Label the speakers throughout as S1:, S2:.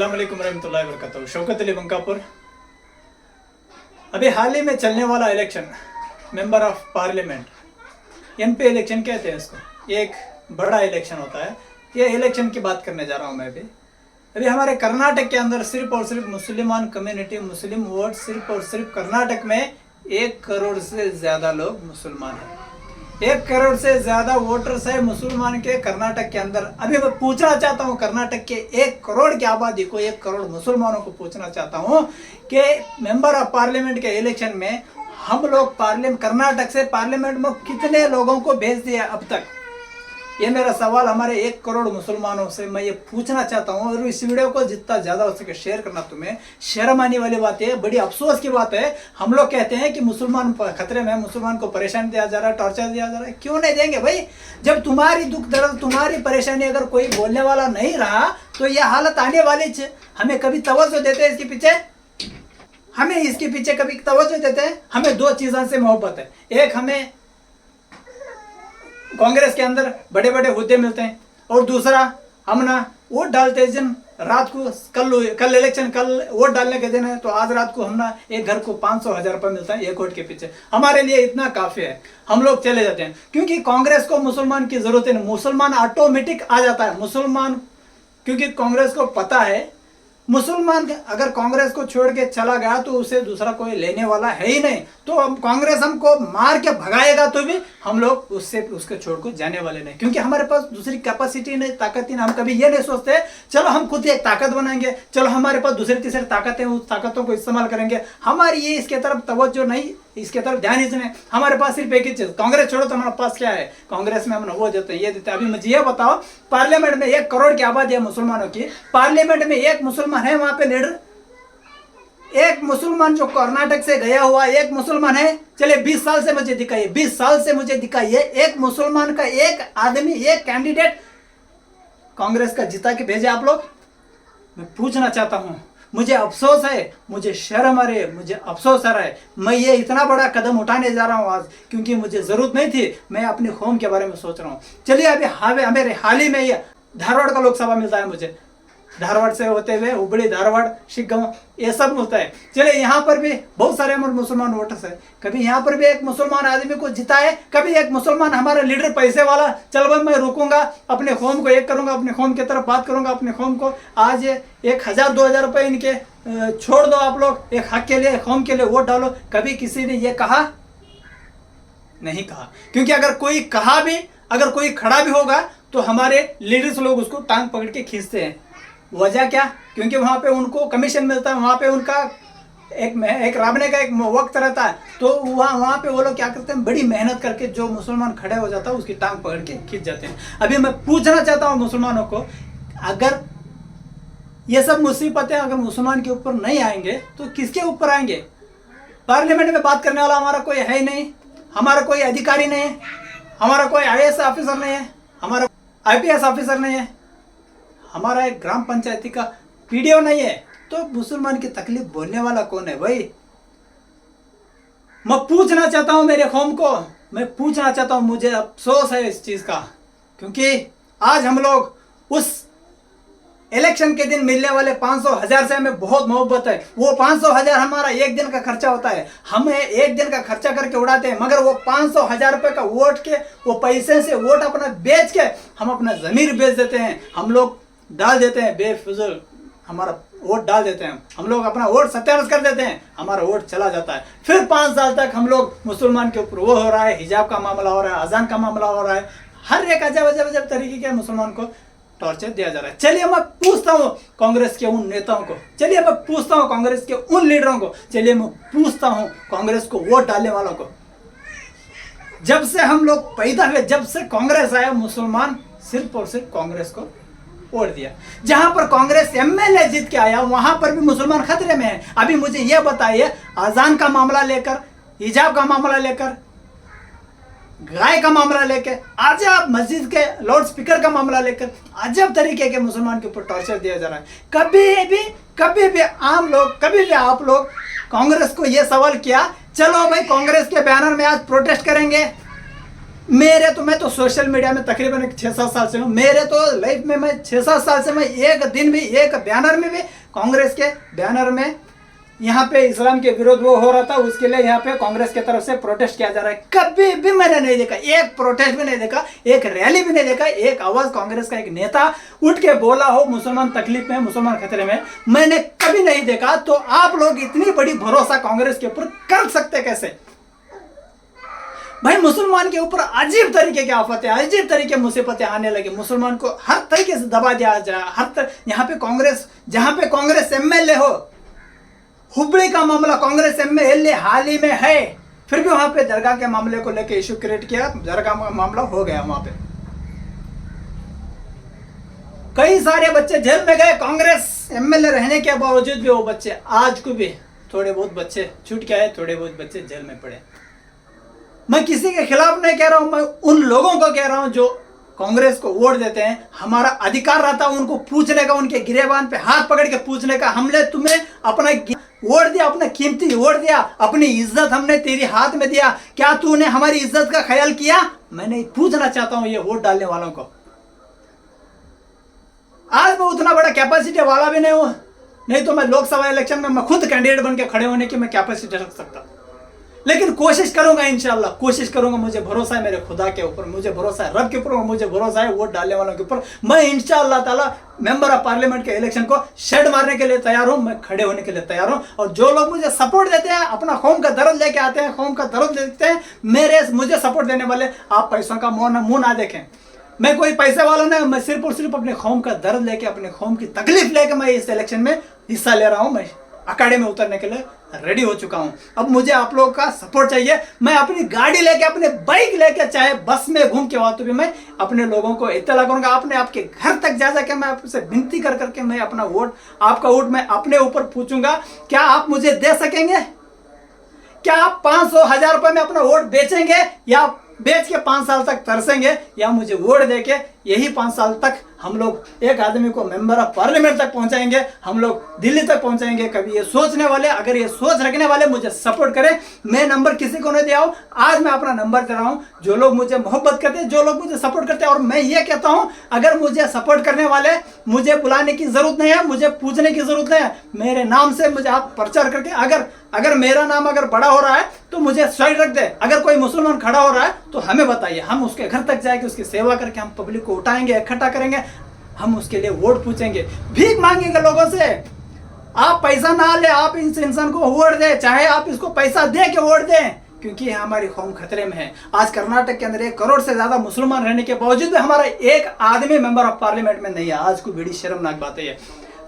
S1: अस्सलाम वालेकुम रहमतुल्लाहि व बरकातहू। शौकत अली बंकापुर। अभी हाल ही में चलने वाला election member of parliament MP election कहते हैं इसको, एक बड़ा इलेक्शन होता है। ये इलेक्शन की बात करने जा रहा हूँ मैं भी। अभी हमारे कर्नाटक के अंदर सिर्फ और सिर्फ मुसलमान कम्युनिटी, मुस्लिम वोट सिर्फ और सिर्फ कर्नाटक में 1 करोड़ से ज़्यादा लोग मुसलमान हैं। 1 करोड़ से ज़्यादा वोटर्स है मुसलमान के कर्नाटक के अंदर। अभी मैं पूछना चाहता हूँ कर्नाटक के 1 करोड़ की आबादी को, 1 करोड़ मुसलमानों को पूछना चाहता हूँ कि मेंबर ऑफ पार्लियामेंट के इलेक्शन में हम लोग कर्नाटक से पार्लियामेंट में कितने लोगों को भेज दिया अब तक। ये मेरा सवाल हमारे 1 करोड़ मुसलमानों से मैं ये पूछना चाहता हूँ। और इस वीडियो को जितना ज़्यादा हो सके शेयर करना। तुम्हें शर्म आने वाली बात है, बड़ी अफसोस की बात है। हम लोग कहते हैं कि मुसलमान खतरे में, मुसलमान को परेशान दिया जा रहा है, टॉर्चर दिया जा रहा है। क्यों नहीं देंगे भाई? जब तुम्हारी दुख दर्द, तुम्हारी परेशानी अगर कोई बोलने वाला नहीं रहा तो ये हालत आने वाली है। हमें कभी तवज्जो देते हैं इसके पीछे? हमें इसके पीछे कभी तवज्जो देते हैं? हमें 2 चीज़ों से मोहब्बत है। एक, हमें कांग्रेस के अंदर बड़े बड़े हुद्दे मिलते हैं, और दूसरा हम ना वोट डालते हैं। जिन रात को कल इलेक्शन, कल वोट डालने के दिन है, तो आज रात को हम ना एक घर को 500-1000 रुपये मिलता है 1 वोट के पीछे। हमारे लिए इतना काफ़ी है, हम लोग चले जाते हैं। क्योंकि कांग्रेस को मुसलमान की ज़रूरत नहीं, मुसलमान ऑटोमेटिक आ जाता है। मुसलमान, क्योंकि कांग्रेस को पता है मुसलमान अगर कांग्रेस को छोड़ के चला गया तो उसे दूसरा कोई लेने वाला है ही नहीं। तो हम कांग्रेस हमको मार के भगाएगा तो भी हम लोग उसके छोड़ को जाने वाले नहीं, क्योंकि हमारे पास दूसरी कैपेसिटी नहीं, ताकत ही नहीं। हम कभी ये नहीं सोचते चलो हम खुद एक ताकत बनाएंगे, चलो हमारे पास दूसरी तीसरी ताकतें, उस ताकतों को इस्तेमाल करेंगे। हमारी ये इसके तरफ तवज्जो नहीं, इसके तरफ ध्यान ही नहीं। हमारे पास सिर्फ एक ही चीज, कांग्रेस छोड़ो तो हमारे पास क्या है? कांग्रेस में हम वो देते हैं, ये देते हैं। अभी मुझे ये बताओ, पार्लियामेंट में 1 करोड़ की आबादी है मुसलमानों की, पार्लियामेंट में 1 मुसलमान है वहां पे लीडर। 1 मुसलमान जो कर्नाटक से गया हुआ 1 मुसलमान है। चलिए 20 साल से मुझे दिखाइए, 20 साल से मुझे दिखाइए 1 मुसलमान का 1 आदमी, 1 कैंडिडेट कांग्रेस का जिता के भेजे आप लोग। मैं पूछना चाहता हूं, मुझे अफसोस है, मुझे शर्म आ रही है, मुझे अफसोस आ रहा है। मैं ये इतना बड़ा कदम उठाने जा रहा हूँ आज, क्योंकि मुझे जरूरत नहीं थी। मैं अपने कौम के बारे में सोच रहा हूँ। चलिए अभी हमें हाल ही में ये धारवाड़ का लोकसभा मिलता है मुझे, धारवाड़ से होते हुए हुबली, धारवाड़, शिग्गांव, ये सब मिलता है। चलिए यहाँ पर भी बहुत सारे हमारे मुसलमान वोटर्स है। कभी यहाँ पर भी 1 मुसलमान आदमी को जिता है, कभी 1 मुसलमान हमारा लीडर पैसे वाला, चल भाई मैं रुकूंगा, अपने कौम को एक करूंगा, अपने कौम की तरफ बात करूंगा, अपने कौम को आज 1000-2000 रुपये इनके छोड़ दो आप लोग, एक हक के लिए, कौम के लिए वोट डालो। कभी किसी ने ये कहा? नहीं कहा। क्योंकि अगर कोई कहा भी, अगर कोई खड़ा भी होगा तो हमारे लीडर्स लोग उसको टांग पकड़ के खींचते हैं। वजह क्या? क्योंकि वहाँ पे उनको कमीशन मिलता है, वहाँ पे उनका एक राबने का एक वक्त रहता है। तो वहाँ पे वो लोग क्या करते हैं, बड़ी मेहनत करके जो मुसलमान खड़े हो जाता है उसकी टांग पकड़ के खींच जाते हैं। अभी मैं पूछना चाहता हूँ मुसलमानों को, अगर ये सब मुसीबतें अगर मुसलमान के ऊपर नहीं आएंगे तो किसके ऊपर आएंगे? पार्लियामेंट में बात करने वाला हमारा कोई है ही नहीं, हमारा कोई अधिकारी नहीं है, हमारा कोई IAS ऑफिसर नहीं है, हमारा IPS ऑफिसर नहीं है, हमारा एक ग्राम पंचायती का PDO नहीं है। तो मुसलमान की तकलीफ बोलने वाला कौन है भाई? मैं पूछना चाहता हूं मेरे कौम को, मैं पूछना चाहता हूं। मुझे अफसोस है इस चीज का, क्योंकि आज हम लोग उस इलेक्शन के दिन मिलने वाले 500-1000 से हमें बहुत मोहब्बत है। वो 500-1000 हमारा 1 दिन का खर्चा होता है, हमें 1 दिन का खर्चा करके उड़ाते हैं। मगर वो 500-1000 रुपये का वोट के, वो पैसे से वोट अपना बेच के हम अपना जमीर बेच देते हैं। हम लोग डाल देते हैं बेफिजुल, हमारा वोट डाल देते हैं, हम लोग अपना वोट सत्यानाश कर देते हैं, हमारा वोट चला जाता है। फिर 5 साल तक हम लोग मुसलमान के ऊपर वो हो रहा है, हिजाब का मामला हो रहा है, अजान का मामला हो रहा है, हर एक अजब तरीके के मुसलमान को टॉर्चर दिया जा रहा है। चलिए मैं पूछता हूँ कांग्रेस के उन नेताओं को, चलिए मैं पूछता हूँ कांग्रेस के उन लीडरों को, चलिए मैं पूछता हूँ कांग्रेस को वोट डालने वालों को। जब से हम लोग पैदा हुए, जब से कांग्रेस आया, मुसलमान सिर्फ और सिर्फ कांग्रेस को वोट दिया। जहां पर कांग्रेस MLA जीत के आया वहां पर भी मुसलमान खतरे में है। अभी मुझे यह बताइए, अजान का मामला लेकर, हिजाब का मामला लेकर, गाय का मामला लेकर, अजब मस्जिद के लाउड स्पीकर का मामला लेकर अजब तरीके के मुसलमान के ऊपर टॉर्चर दिया जा रहा है। कभी भी आम लोग, कभी भी आप लोग कांग्रेस को यह सवाल किया, चलो भाई कांग्रेस के बैनर में आज प्रोटेस्ट करेंगे, मैं तो सोशल मीडिया में तकरीबन 6-7 साल से हूँ। मेरे तो लाइफ में मैं 6-7 साल से मैं एक दिन भी एक बैनर में भी कांग्रेस के बैनर में यहाँ पे इस्लाम के विरोध वो हो रहा था, उसके लिए यहाँ पे कांग्रेस की तरफ से प्रोटेस्ट किया जा रहा है। कभी भी मैंने नहीं देखा, एक प्रोटेस्ट भी नहीं देखा, एक रैली भी नहीं देखा, एक आवाज कांग्रेस का एक नेता उठ के बोला हो मुसलमान तकलीफ में, मुसलमान खतरे में, मैंने कभी नहीं देखा। तो आप लोग इतनी बड़ी भरोसा कांग्रेस के ऊपर कर सकते कैसे? भाई मुसलमान के ऊपर अजीब तरीके की आफतें, अजीब तरीके मुसीबतें आने लगी। मुसलमान को हर तरीके से दबा दिया जाए। यहाँ पे कांग्रेस, जहां पे कांग्रेस एमएलए हो, हुबली का मामला कांग्रेस एमएलए हाल ही में है, फिर भी वहां पे दरगाह के मामले को लेकर इशू क्रिएट किया, दरगाह का मामला हो गया। वहां पे कई सारे बच्चे जेल में गए कांग्रेस एमएलए रहने के बावजूद भी। वो बच्चे आज को भी थोड़े बहुत बच्चे छूट के आए, थोड़े बहुत बच्चे जेल में पड़े। मैं किसी के खिलाफ नहीं कह रहा हूं, मैं उन लोगों को कह रहा हूं जो कांग्रेस को वोट देते हैं। हमारा अधिकार रहता है उनको पूछने का, उनके गिरेबान पे हाथ पकड़ के पूछने का, हमने तुम्हें अपना वोट दिया, अपना कीमती वोट दिया, अपनी इज्जत हमने तेरी हाथ में दिया, क्या तूने हमारी इज्जत का ख्याल किया? मैंने पूछना चाहता हूं ये वोट डालने वालों को। आज मैं उतना बड़ा कैपेसिटी वाला भी नहीं हूं, नहीं तो मैं लोकसभा इलेक्शन में मैं खुद कैंडिडेट बन के खड़े होने की मैं कैपेसिटी रख सकता, लेकिन कोशिश करूंगा, इंशाल्लाह कोशिश करूंगा। मुझे भरोसा है मेरे खुदा के ऊपर, मुझे भरोसा है रब के ऊपर, मुझे भरोसा है वोट डालने वालों के ऊपर। मैं इंशाल्लाह ताला मेंबर ऑफ पार्लियामेंट के इलेक्शन को शेड मारने के लिए तैयार हूं, मैं खड़े होने के लिए तैयार हूं। और जो लोग मुझे सपोर्ट देते हैं, अपना कौम का दर्द लेके आते हैं, कौम का दर्द देखते हैं, मुझे सपोर्ट देने वाले, आप पैसों का मुंह ना देखें। मैं कोई पैसे वाला नहीं, मैं सिर्फ और सिर्फ अपने कौम का दर्द लेके, अपने कौम की तकलीफ लेके मैं इस इलेक्शन में हिस्सा ले रहा हूं। मैं अखाड़े में उतरने के लिए रेडी हो चुका हूं। अब मुझे आप लोगों का सपोर्ट चाहिए। मैं अपनी गाड़ी लेके, अपने बाइक लेके, चाहे बस में घूम के तो भी मैं अपने लोगों को इत्तला करूंगा। आपके घर तक जा जाके मैं आपसे विनती कर करके मैं अपना वोट, आपका वोट मैं अपने ऊपर पूछूंगा। क्या आप मुझे दे सकेंगे? क्या आप 500-1000 रुपए में अपना वोट बेचेंगे, या बेच के 5 साल तक तरसेंगे, या मुझे वोट देके यही 5 साल तक हम लोग एक आदमी को मेंबर ऑफ पार्लियामेंट तक पहुंचाएंगे, हम लोग दिल्ली तक पहुंचाएंगे? कभी ये सोचने वाले, अगर ये सोच रखने वाले मुझे सपोर्ट करें। मैं नंबर किसी को नहीं दिया हूं, आज मैं अपना नंबर दे रहा हूं। जो लोग मुझे मोहब्बत करते हैं, जो लोग मुझे सपोर्ट करते हैं, और मैं ये कहता हूं अगर मुझे सपोर्ट करने वाले, मुझे बुलाने की जरूरत नहीं है, मुझे पूछने की जरूरत नहीं है। मेरे नाम से मुझे आप प्रचार करके, अगर मेरा नाम अगर बड़ा हो रहा है तो मुझे साइड रख दे। अगर कोई मुसलमान खड़ा हो रहा है तो हमें बताइए, हम उसके घर तक जाएंगे, उसकी सेवा करके हम पब्लिक को उठाएंगे, इकट्ठा करेंगे, हम उसके लिए वोट पूछेंगे, भीख मांगेंगे लोगों से। आप पैसा ना ले, आप इस इंसान को वोट दे, चाहे आप इसको पैसा दे के वोट दें, क्योंकि हमारी कौम खतरे में है। आज कर्नाटक के अंदर 1 करोड़ से ज्यादा मुसलमान रहने के बावजूद भी हमारा एक आदमी मेंबर ऑफ पार्लियामेंट में नहीं है। आज को बड़ी शर्मनाक बात है,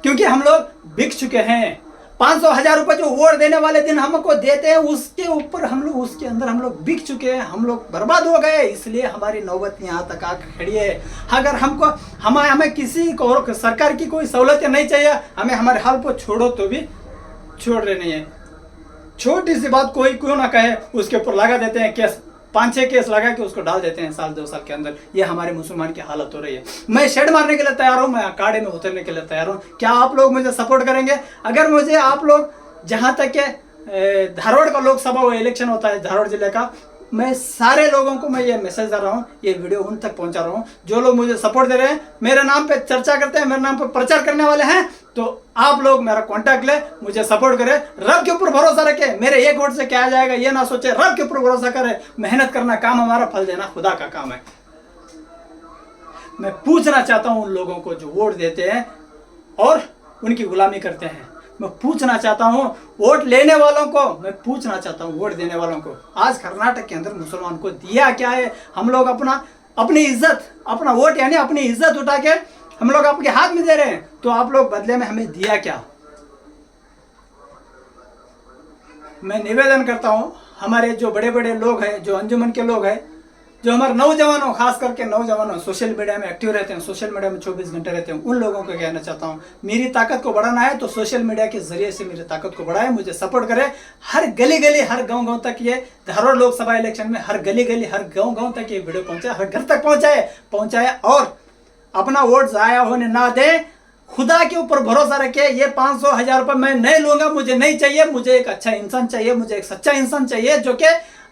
S1: क्योंकि हम लोग बिक चुके हैं। 500-1000 रुपए जो वोट देने वाले दिन हमको देते हैं, उसके ऊपर हम लोग, उसके अंदर हम लोग बिक चुके हैं, हम लोग बर्बाद हो गए। इसलिए हमारी नौबत यहाँ तक आकर खड़ी है। अगर हमें किसी को सरकार की कोई सहूलतें नहीं चाहिए, हमें हमारे हाल को छोड़ो तो भी छोड़ रहे नहीं है। छोटी सी बात कोई क्यों ना कहे, उसके ऊपर लगा देते हैं केस, 5-6 केस लगा के उसको डाल देते हैं 1-2 साल के अंदर। ये हमारे मुसलमान की हालत हो रही है। मैं शेड मारने के लिए तैयार हूं, मैं अखाड़े में उतरने के लिए तैयार हूं। क्या आप लोग मुझे सपोर्ट करेंगे? अगर मुझे आप लोग, जहां तक के धारवाड़ का लोकसभा इलेक्शन होता है, धारवाड़ जिले का, मैं सारे लोगों को मैं ये मैसेज दे रहा हूँ, ये वीडियो उन तक पहुंचा रहा हूँ। जो लोग मुझे सपोर्ट दे रहे हैं, मेरे नाम पे चर्चा करते हैं, मेरे नाम पे प्रचार करने वाले हैं, तो आप लोग मेरा कांटेक्ट ले, मुझे सपोर्ट करें। रब के ऊपर भरोसा रखे, मेरे एक वोट से क्या आ जाएगा ये ना सोचे, रब के ऊपर भरोसा करे। मेहनत करना काम हमारा, फल देना खुदा का काम है। मैं पूछना चाहता हूं उन लोगों को जो वोट देते हैं और उनकी गुलामी करते हैं, मैं पूछना चाहता हूं वोट लेने वालों को, मैं पूछना चाहता हूं वोट देने वालों को, आज कर्नाटक के अंदर मुसलमान को दिया क्या है? हम लोग अपनी इज्जत, अपना वोट यानी अपनी इज्जत उठा के हम लोग आपके हाथ में दे रहे हैं, तो आप लोग बदले में हमें दिया क्या? मैं निवेदन करता हूं, हमारे जो बड़े बड़े लोग हैं, जो अंजुमन के लोग हैं, जो हमारे नौजवानों, खास करके नौजवानों सोशल मीडिया में एक्टिव रहते हैं, सोशल मीडिया में 24 घंटे रहते हैं, उन लोगों को कहना चाहता हूं, मेरी ताकत को बढ़ाना है तो सोशल मीडिया के जरिए से मेरी ताकत को बढ़ाए, मुझे सपोर्ट करें। हर गली गली, हर गांव तक ये धारवाड़ लोकसभा इलेक्शन में हर गली गली, हर गांव तक ये वीडियो पहुंचाए, हर घर तक पहुंचाए और अपना वोट जाया होने ना दे। खुदा के ऊपर भरोसा रखे। ये 500-1000 रुपए मैं नहीं लूंगा, मुझे नहीं चाहिए। मुझे एक अच्छा इंसान चाहिए, मुझे एक सच्चा इंसान चाहिए जो कि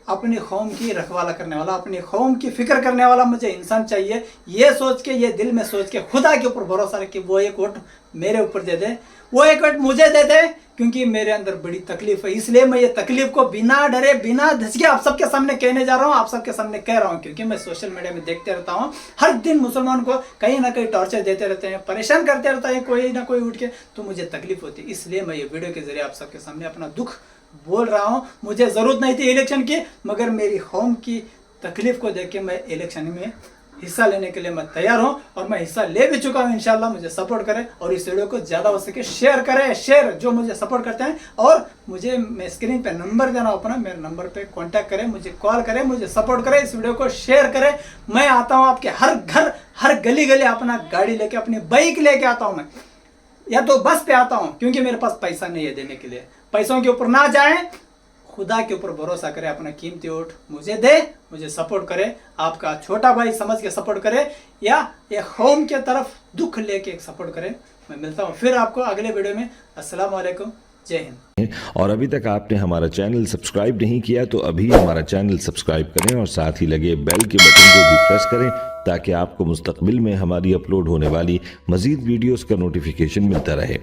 S1: अपनी कौम की रखवाला करने वाला, अपनी कौम की फिक्र करने वाला मुझे इंसान चाहिए। ये सोच के, ये दिल में सोच के, खुदा के ऊपर भरोसा रख के वो एक वोट मेरे ऊपर दे दे, वो एक वोट मुझे दे दे, क्योंकि मेरे अंदर बड़ी तकलीफ है। इसलिए मैं ये तकलीफ को बिना डरे, बिना धचके आप सबके सामने कहने जा रहा हूँ, आप सबके सामने कह रहा हूँ, क्योंकि मैं सोशल मीडिया में देखते रहता हूँ हर दिन मुसलमान को कहीं ना कहीं टॉर्चर देते रहते हैं, परेशान करते रहता है कोई ना कोई उठ के, तो मुझे तकलीफ होती है। इसलिए मैं ये वीडियो के जरिए आप सबके सामने अपना दुख बोल रहा हूँ। मुझे ज़रूरत नहीं थी इलेक्शन की, मगर मेरी कौम की तकलीफ को देख के मैं इलेक्शन में हिस्सा लेने के लिए मैं तैयार हूं, और मैं हिस्सा ले भी चुका हूं। इंशाल्लाह मुझे सपोर्ट करें और इस वीडियो को ज़्यादा हो सके शेयर करें, शेयर जो मुझे सपोर्ट करते हैं। और मुझे, मैं स्क्रीन पे नंबर देना अपना, मेरे नंबर पे कांटेक्ट करें, मुझे कॉल करें, मुझे सपोर्ट करें, इस वीडियो को शेयर करें। मैं आता हूँ आपके हर घर, हर गली गली, अपना गाड़ी लेके, अपनी बाइक लेके आता हूँ मैं, या तो बस पे आता हूँ, क्योंकि मेरे पास पैसा नहीं है देने के लिए। पैसों के ऊपर ना जाएं, खुदा के ऊपर भरोसा करें, अपना कीमती वोट मुझे दे, मुझे सपोर्ट करे, आपका छोटा भाई समझ के सपोर्ट करे, या एक कौम के तरफ दुख लेके सपोर्ट करे। मैं मिलता हूँ फिर आपको अगले वीडियो में। अस्सलाम वालेकुम, जय हिंद।
S2: और अभी तक आपने हमारा चैनल सब्सक्राइब नहीं किया तो अभी हमारा चैनल सब्सक्राइब करें और साथ ही लगे बेल के बटन को भी प्रेस करें, ताकि आपको मुस्तकबिल में हमारी अपलोड होने वाली मजीद वीडियोस का नोटिफिकेशन मिलता रहे।